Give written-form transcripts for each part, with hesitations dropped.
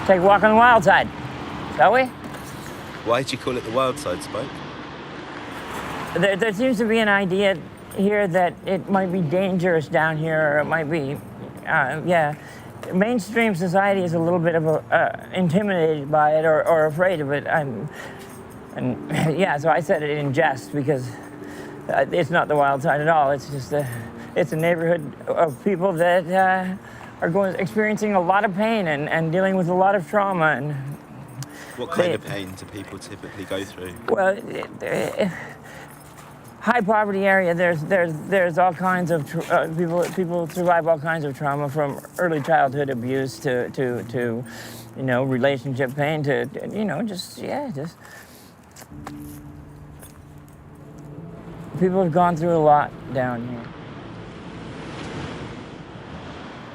Take a walk on the wild side, shall we? Why do you call it the wild side, Spike? There seems to be an idea here that it might be dangerous down here, or it might be, yeah. Mainstream society is a little bit of intimidated by it or afraid of it. Yeah, so I said it in jest because it's not the wild side at all. It's just it's a neighborhood of people that are experiencing a lot of pain and dealing with a lot of trauma. And what kind of pain do people typically go through? Well, high poverty area. There's all kinds of people survive all kinds of trauma, from early childhood abuse to relationship pain to just people have gone through a lot down here.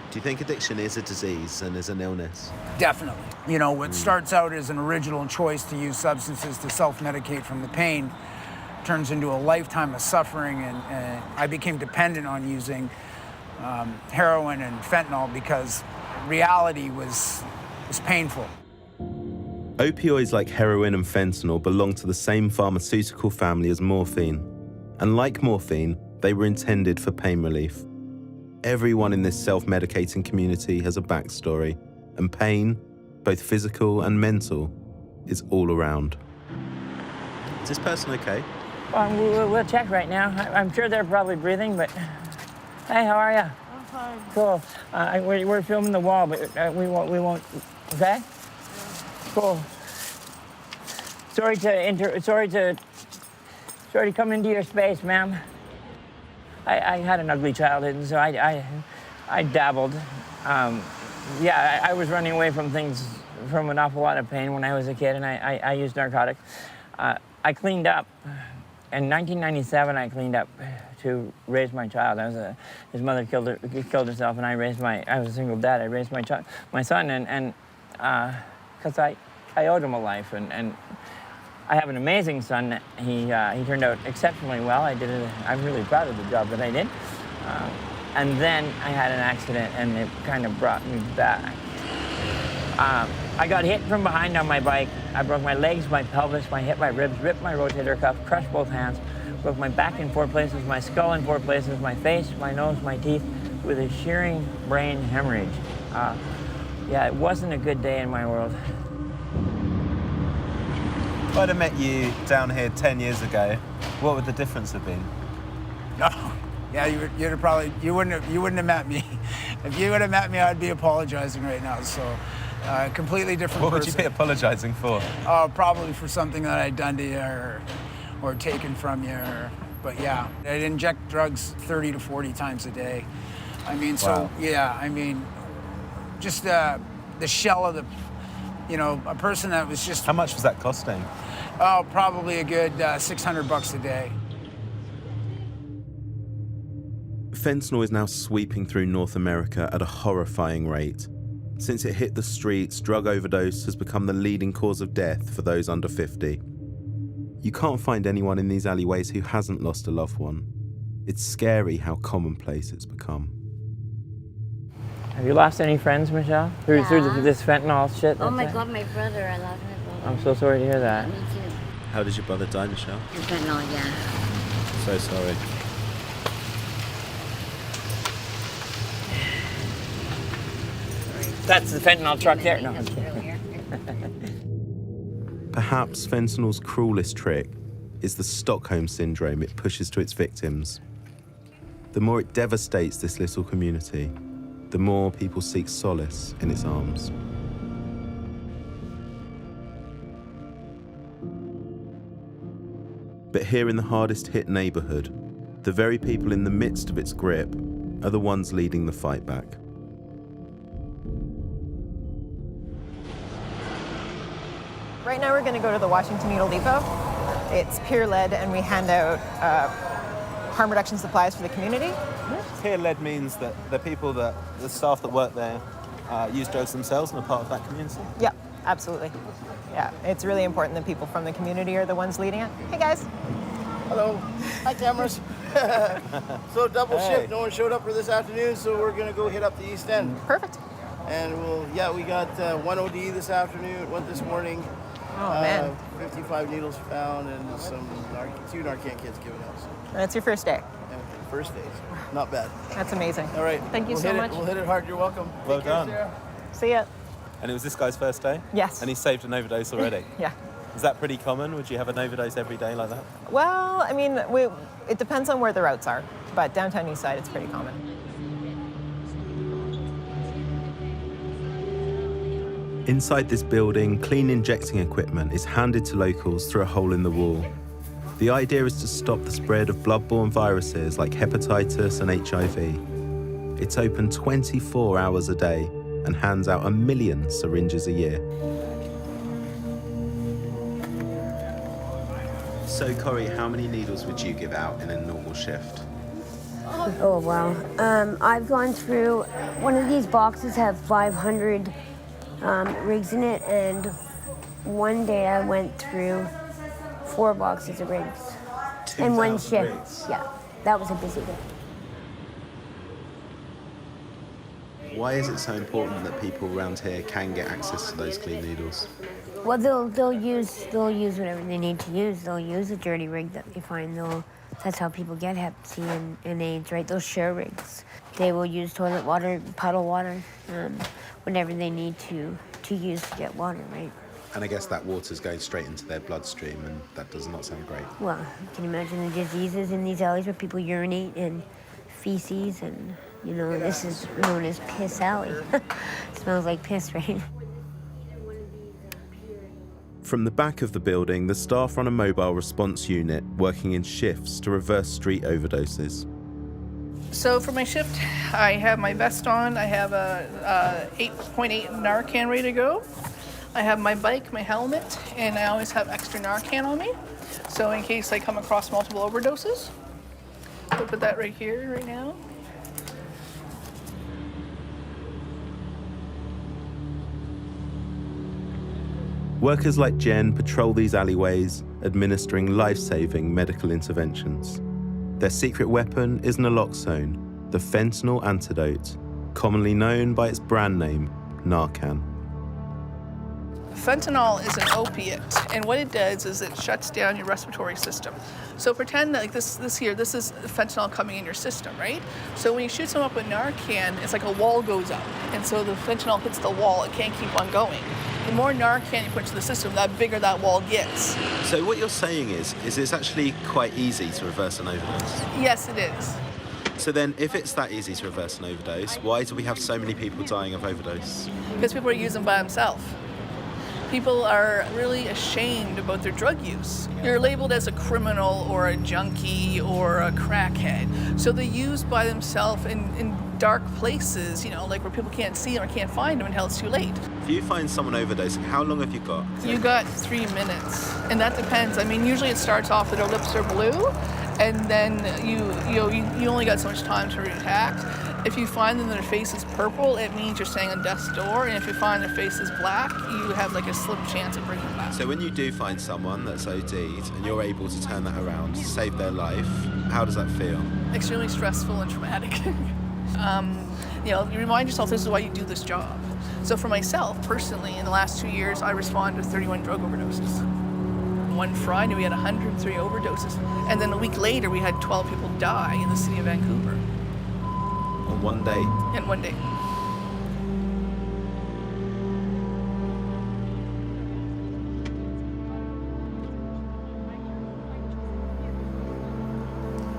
Do you think addiction is a disease and is an illness? Definitely. You know, what starts out as an original choice to use substances to self-medicate from the pain turns into a lifetime of suffering, and I became dependent on using heroin and fentanyl because reality was painful. Opioids like heroin and fentanyl belong to the same pharmaceutical family as morphine. And like morphine, they were intended for pain relief. Everyone in this self-medicating community has a backstory, and pain, both physical and mental, is all around. Is this person okay? We'll check right now. I'm sure they're probably breathing, but hey, how are you? I'm fine. Cool. We're filming the wall, but we won't. Okay. Cool. Sorry to come into your space, ma'am. I had an ugly childhood, and so I dabbled. Yeah, I was running away from things, from an awful lot of pain when I was a kid, and I used narcotics. I cleaned up. In 1997, I cleaned up to raise my child. His mother killed herself, and I was a single dad. I raised my son, and because I owed him a life, and I have an amazing son. He turned out exceptionally well. I'm really proud of the job that I did. And then I had an accident, and it kind of brought me back. I got hit from behind on my bike. I broke my legs, my pelvis, my hip, my ribs, ripped my rotator cuff, crushed both hands, broke my back in 4 places, my skull in 4 places, my face, my nose, my teeth, with a shearing brain hemorrhage. Yeah, it wasn't a good day in my world. If I'd have met you down here 10 years ago, what would the difference have been? No. Yeah, you wouldn't have met me. If you would have met me, I'd be apologizing right now. So, completely different What person. would you be apologizing for? Probably for something that I'd done to you or taken from you. But yeah, I'd inject drugs 30 to 40 times a day. I mean, so wow. Yeah, I mean, just the shell of a person that was just. How much was that costing? Oh, probably a good $600 a day. Fentanyl is now sweeping through North America at a horrifying rate. Since it hit the streets, drug overdose has become the leading cause of death for those under 50. You can't find anyone in these alleyways who hasn't lost a loved one. It's scary how commonplace it's become. Have you lost any friends, Michelle? Through this fentanyl shit? Oh my God, my brother. I lost my brother. I'm so sorry to hear that. Me too. How did your brother die, Michelle? The fentanyl, yeah. So sorry. That's the fentanyl truck there. No, I'm kidding. Perhaps fentanyl's cruelest trick is the Stockholm syndrome it pushes to its victims. The more it devastates this little community, the more people seek solace in its arms. But here in the hardest hit neighbourhood, the very people in the midst of its grip are the ones leading the fight back. Right now we're going to go to the Washington Needle Depot. It's peer-led, and we hand out harm reduction supplies for the community. Peer-led means that the staff that work there use drugs themselves and are part of that community? Yeah, absolutely. Yeah, it's really important that people from the community are the ones leading it. Hey guys. Hello. Hi, cameras. So double shift. No one showed up for this afternoon, so we're going to go hit up the East End. Perfect. And we got one OD this afternoon, one this morning. Oh, man. 55 needles found and two Narcan kits given out. So, That's your first day. yeah, first days. Not bad. That's amazing. All right. Thank you we'll so hit much. We'll hit it hard. You're welcome. Well Take care, done. Sarah. See ya. And it was this guy's first day? Yes. And he saved an overdose already? Yeah. Is that pretty common? Would you have an overdose every day like that? Well, I mean, it depends on where the routes are, but downtown east side, it's pretty common. Inside this building, clean injecting equipment is handed to locals through a hole in the wall. The idea is to stop the spread of bloodborne viruses like hepatitis and HIV. It's open 24 hours a day and hands out 1 million syringes a year. So, Corey, how many needles would you give out in a normal shift? Oh, wow. I've gone through, one of these boxes have 500 rigs in it, and one day I went through 4 boxes of rigs in one 2,000 shift. rigs? Yeah, that was a busy day. Why is it so important that people around here can get access to those clean needles? Well, they'll use whatever they need to use. They'll use a dirty rig that they find. That's how people get Hep C and AIDS, right? They'll share rigs. They will use toilet water, puddle water, whatever they need to use to get water, right? And I guess that water's going straight into their bloodstream, and that does not sound great. Well, can you imagine the diseases in these alleys where people urinate and feces, and this is known as piss alley. Smells like piss, right? From the back of the building, the staff run a mobile response unit working in shifts to reverse street overdoses. So for my shift, I have my vest on. I have a 8.8 Narcan ready to go. I have my bike, my helmet, and I always have extra Narcan on me. So in case I come across multiple overdoses, I'll put that right here, right now. Workers like Jen patrol these alleyways, administering life-saving medical interventions. Their secret weapon is naloxone, the fentanyl antidote, commonly known by its brand name, Narcan. Fentanyl is an opiate, and what it does is it shuts down your respiratory system. So pretend that like this is fentanyl coming in your system, right? So when you shoot someone up with Narcan, it's like a wall goes up, and so the fentanyl hits the wall, it can't keep on going. The more Narcan you put into the system, the bigger that wall gets. So what you're saying is it's actually quite easy to reverse an overdose? Yes, it is. So then, if it's that easy to reverse an overdose, why do we have so many people dying of overdose? Because people are using by themselves. People are really ashamed about their drug use. You're labeled as a criminal or a junkie or a crackhead. So they use by themselves in dark places, like where people can't see them or can't find them until it's too late. If you find someone overdosing, how long have you got? You got 3 minutes, and that depends. I mean, usually it starts off that their lips are blue, and then you only got so much time to react. If you find them their face is purple, it means you're staying on death's door, and if you find their face is black, you have like a slim chance of bringing them back. So when you do find someone that's OD'd and you're able to turn that around, save their life, how does that feel? Extremely stressful and traumatic. You remind yourself this is why you do this job. So for myself, personally, in the last 2 years, I responded to 31 drug overdoses. One Friday, we had 103 overdoses. And then a week later, we had 12 people die in the city of Vancouver. On one day? In one day.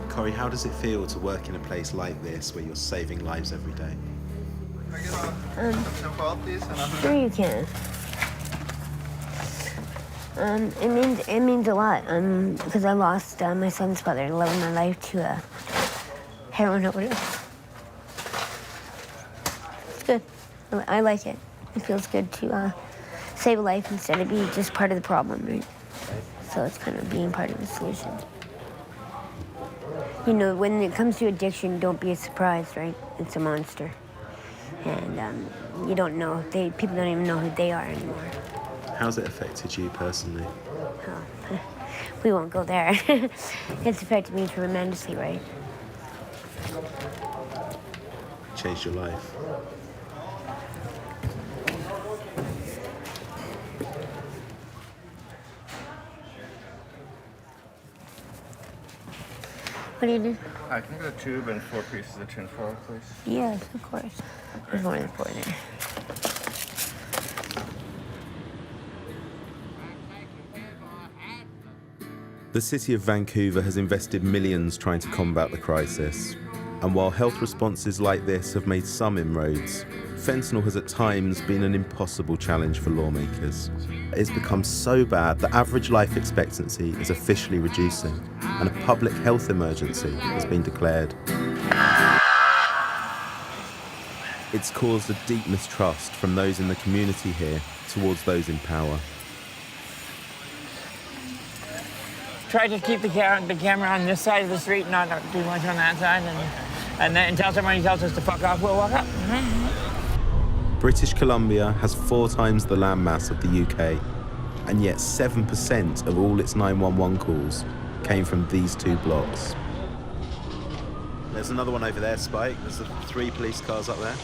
Corey, how does it feel to work in a place like this where you're saving lives every day? Sure you can. It means a lot, because I lost my son's father, the love of my life, to a heroin overdose. It's good. I like it. It feels good to save a life instead of being just part of the problem, right? So it's kind of being part of the solution. When it comes to addiction, don't be surprised, right? It's a monster. And you don't know, people don't even know who they are anymore. How's it affected you personally? Oh, we won't go there. It's affected me tremendously, right? Changed your life? What do you do? I can get a tube and 4 pieces of tin foil, please. Yes, of course. There's more than 4 there. The city of Vancouver has invested millions trying to combat the crisis. And while health responses like this have made some inroads, fentanyl has at times been an impossible challenge for lawmakers. It's become so bad that average life expectancy is officially reducing, and a public health emergency has been declared. It's caused a deep mistrust from those in the community here towards those in power. Try to keep the camera on this side of the street, not too much on that side, and then until somebody tells us to fuck off, we'll walk up. British Columbia has 4 times the landmass of the UK, and yet 7% of all its 911 calls came from these 2 blocks. There's another one over there, Spike. There's the 3 police cars up there.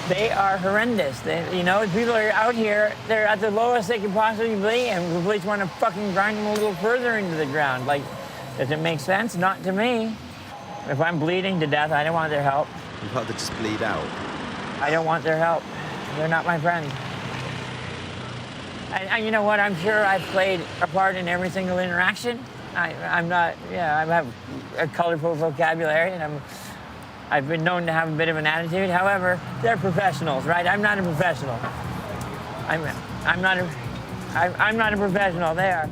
They are horrendous. People are out here, they're at the lowest they can possibly be, and the police want to fucking grind them a little further into the ground. Like, does it make sense? Not to me. If I'm bleeding to death, I don't want their help. You'd rather just bleed out. I don't want their help. They're not my friend. And you know what? I'm sure I've played a part in every single interaction. I have a colorful vocabulary, and I've been known to have a bit of an attitude. However, they're professionals, right? I'm not a professional. I'm not a professional. They are.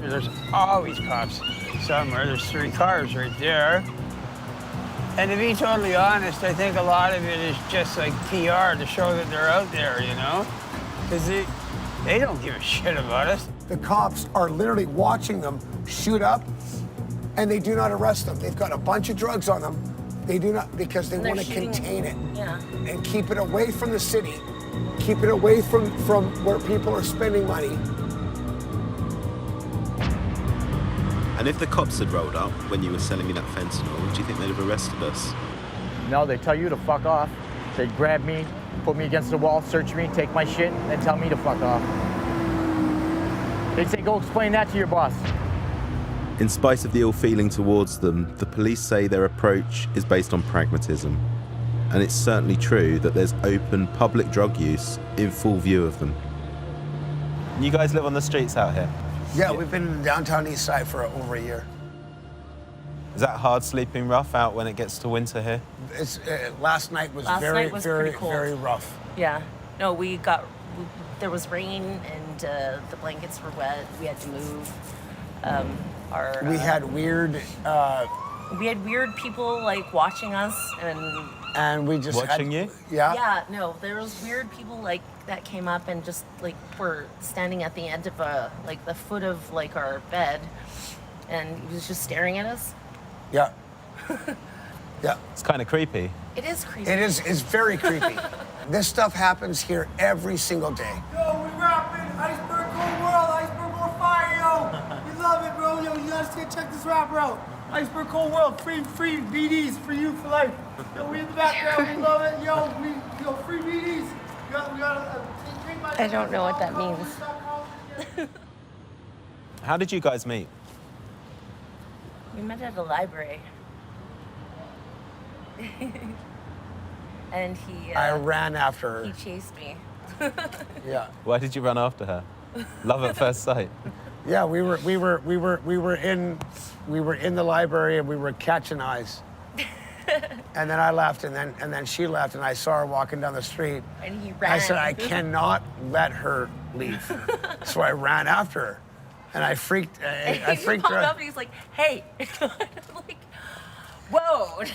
There's always cops somewhere. There's 3 cars right there. And to be totally honest, I think a lot of it is just like PR to show that they're out there, you know? Because they don't give a shit about us. The cops are literally watching them shoot up, and they do not arrest them. They've got a bunch of drugs on them. They do not, because they want to contain it and keep it away from the city, keep it away from where people are spending money. And if the cops had rolled up when you were selling me that fentanyl, do you think they'd have arrested us? No, they tell you to fuck off. They'd grab me, put me against the wall, search me, take my shit, and tell me to fuck off. They'd say, go explain that to your boss. In spite of the ill feeling towards them, the police say their approach is based on pragmatism. And it's certainly true that there's open public drug use in full view of them. You guys live on the streets out here? Yeah, we've been in the downtown east side for over a year. Is that hard sleeping rough out when it gets to winter here? It's last night was very rough. Yeah. No, there was rain and the blankets were wet. We had to move. We had weird people like watching us and we just watching you? Yeah. Yeah, no, there was weird people like that came up and just like were standing at the end of the foot of like our bed, and he was just staring at us. Yeah. Yeah. It's kind of creepy. It is creepy. It's very creepy. This stuff happens here every single day. Yo, we rapping Iceberg Cold World, Iceberg on fire, yo. We love it, bro. Yo, you gotta check this rapper out. Iceberg Cold World, free BDs for you for life. Yo, we in the background, we love it. Yo, free BDs. We gotta take my. I don't know what that means. How did you guys meet? We met at a library. And I ran after her. He chased me. Yeah. Why did you run after her? Love at first sight. Yeah, we were in the library and we were catching eyes. And then I left, and then she left, and I saw her walking down the street. And he ran. I said, I cannot let her leave. So I ran after her, and I freaked her. He popped up and he's like, "Hey!" I'm like, "Whoa!"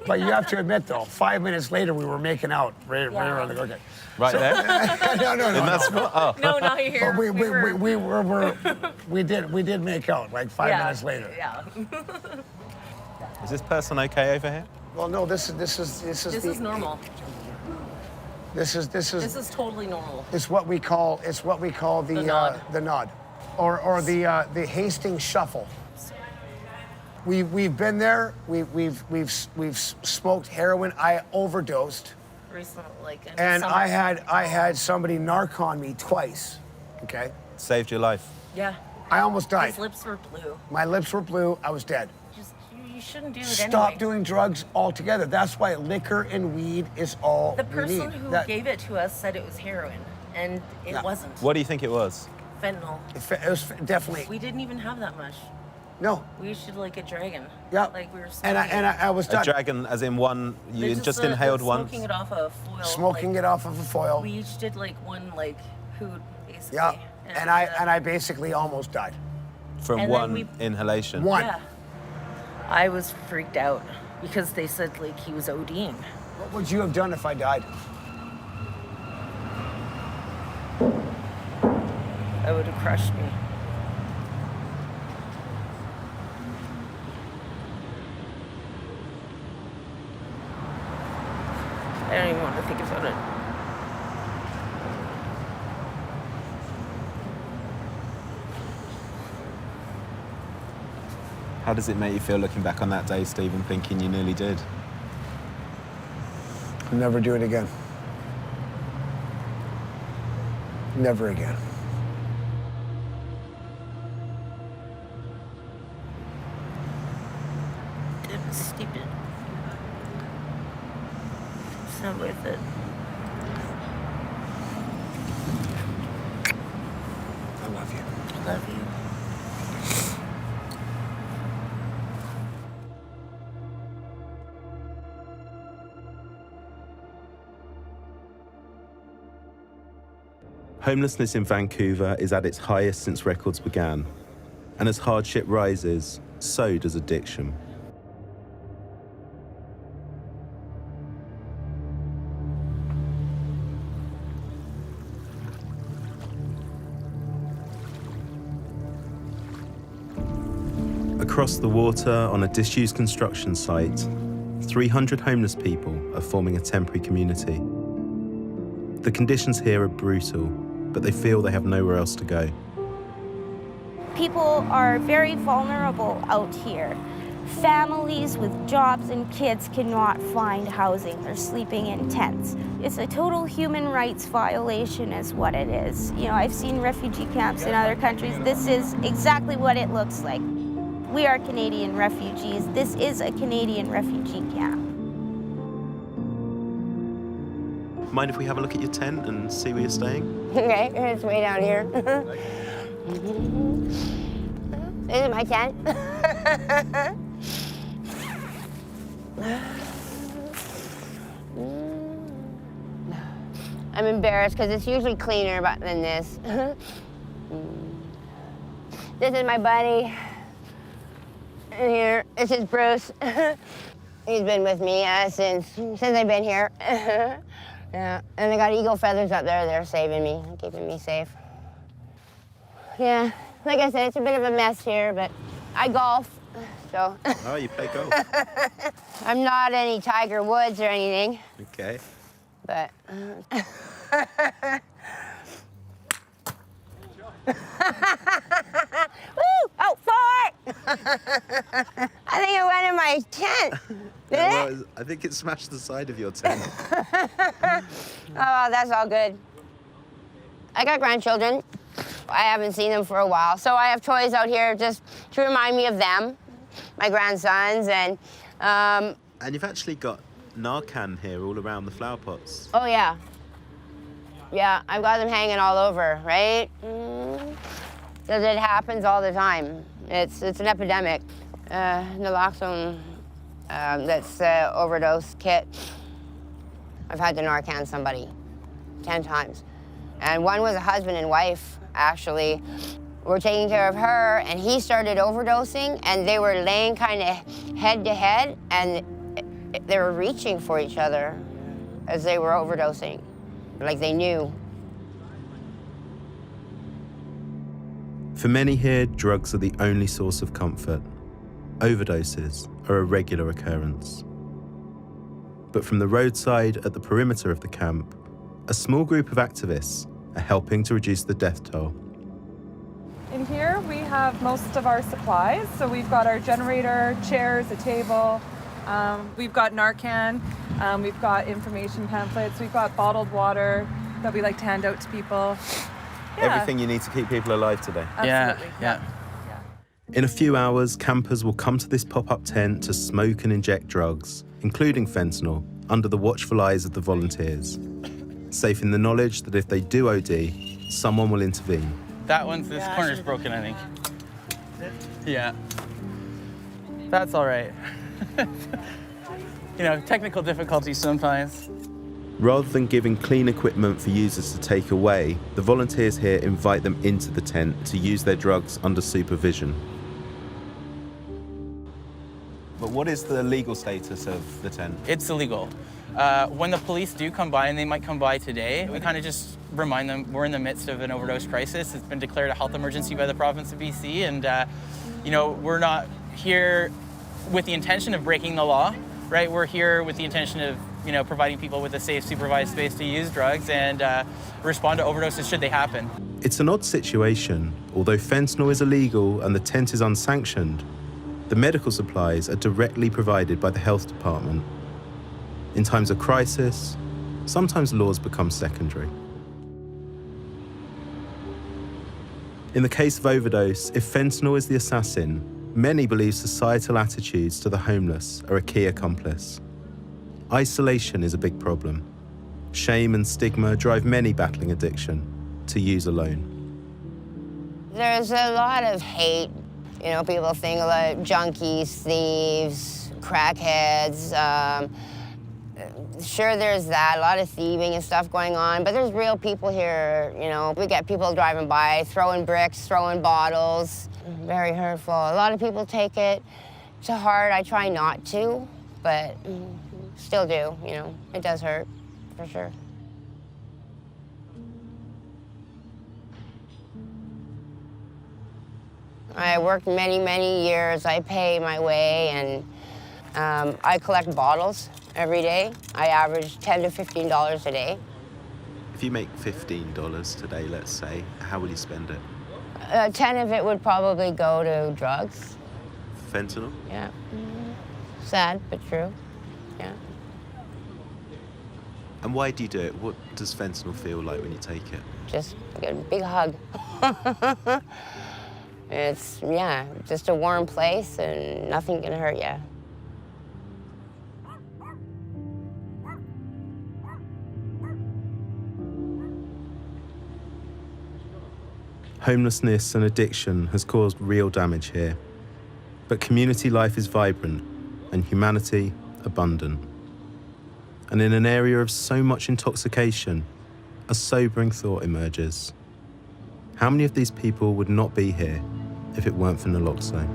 But you have to admit, though, 5 minutes later, we were making out right around the okay. Right there? No. In that spot? Oh. No, not here. But we did make out like 5 minutes later. Yeah. Is this person okay over here? Well, no. This is normal. This is totally normal. It's what we call the nod, or the Hastings shuffle. We've been there. We've smoked heroin. I overdosed. Recently, and I had somebody Narcan me twice. Okay. Saved your life. Yeah. I almost died. His lips were blue. My lips were blue. I was dead. you shouldn't do it stop anyway. doing drugs altogether. That's why liquor and weed is all The we person need. who That- gave it to us said it was heroin, and it Yeah. wasn't. What do you think it was? Fentanyl. It was definitely. We didn't even have that much. No. We should like a dragon. Yeah. Like we were And I was A done. dragon, as in one, you They're just they're inhaled once? Smoking it off a foil. Smoking it off of a foil. We each did like one like hoot, basically. Yeah. And I basically almost died. From And then one inhalation? One. Yeah. I was freaked out because they said like he was ODing. What would you have done if I died? That would have crushed me. I don't even want to think about it. How does it make you feel looking back on that day, Stephen, thinking you nearly did? I'll never do it again. Never again. It was stupid. It's not worth it. I love you. I love you. Homelessness in Vancouver is at its highest since records began. And as hardship rises, so does addiction. Across the water on a disused construction site, 300 homeless people are forming a temporary community. The conditions here are brutal, but they feel they have nowhere else to go. People are very vulnerable out here. Families with jobs and kids cannot find housing. They're sleeping in tents. It's a total human rights violation is what it is. You know, I've seen refugee camps in other countries. This is exactly what it looks like. We are Canadian refugees. This is a Canadian refugee camp. Mind if we have a look at your tent and see where you're staying? Okay, it's way down here. This is my tent. I'm embarrassed because it's usually cleaner than this. This is my buddy. And here, this is Bruce. He's been with me since I've been here. Yeah, and I got eagle feathers up there. They're saving me, keeping me safe. Yeah, like I said, it's a bit of a mess here, but I golf, so. Oh, you play golf? I'm not any Tiger Woods or anything, Okay. but. Woo! Oh, fart! I think it went in my tent. Did Yeah, it? well, I think it smashed the side of your tent. Oh, that's all good. I got grandchildren. I haven't seen them for a while, so I have toys out here just to remind me of them, my grandsons, and. And you've actually got Narcan here all around the flower pots. Oh yeah. Yeah, I've got them hanging all over, right? Because it happens all the time. It's an epidemic. Naloxone, that's overdose kit. I've had to Narcan somebody 10 times. And one was a husband and wife, actually. We're taking care of her, and he started overdosing, and they were laying kind of head to head, and they were reaching for each other as they were overdosing, like they knew. For many here, drugs are the only source of comfort. Overdoses are a regular occurrence. But from the roadside at the perimeter of the camp, a small group of activists are helping to reduce the death toll. In here, we have most of our supplies. So we've got our generator, chairs, a table. We've got Narcan. We've got information pamphlets. We've got bottled water that we like to hand out to people. Yeah. Everything you need to keep people alive today. Absolutely. Yeah. In a few hours, campers will come to this pop-up tent to smoke and inject drugs, including fentanyl, under the watchful eyes of the volunteers, safe in the knowledge that if they do OD, someone will intervene. This corner's broken, I think. Yeah. That's all right. Technical difficulties sometimes. Rather than giving clean equipment for users to take away, the volunteers here invite them into the tent to use their drugs under supervision. But what is the legal status of the tent? It's illegal. When the police do come by, and they might come by today, we kind of just remind them we're in the midst of an overdose crisis. It's been declared a health emergency by the province of BC, and we're not here with the intention of breaking the law, right? We're here with the intention of providing people with a safe, supervised space to use drugs and respond to overdoses should they happen. It's an odd situation. Although fentanyl is illegal and the tent is unsanctioned, the medical supplies are directly provided by the health department. In times of crisis, sometimes laws become secondary. In the case of overdose, if fentanyl is the assassin, many believe societal attitudes to the homeless are a key accomplice. Isolation is a big problem. Shame and stigma drive many battling addiction to use alone. There's a lot of hate. People think a lot of junkies, thieves, crackheads. Sure, there's that, a lot of thieving and stuff going on, but there's real people here, We get people driving by, throwing bricks, throwing bottles. Very hurtful. A lot of people take it to heart. I try not to, but still do, It does hurt, for sure. I worked many, many years. I pay my way, and I collect bottles every day. I average $10 to $15 a day. If you make $15 today, let's say, how will you spend it? 10 of it would probably go to drugs. Fentanyl? Yeah. Sad, but true. Yeah. And why do you do it? What does fentanyl feel like when you take it? Just a big hug. It's, just a warm place and nothing can hurt you. Homelessness and addiction has caused real damage here. But community life is vibrant and humanity abundant. And in an area of so much intoxication, a sobering thought emerges. How many of these people would not be here if it weren't for naloxone?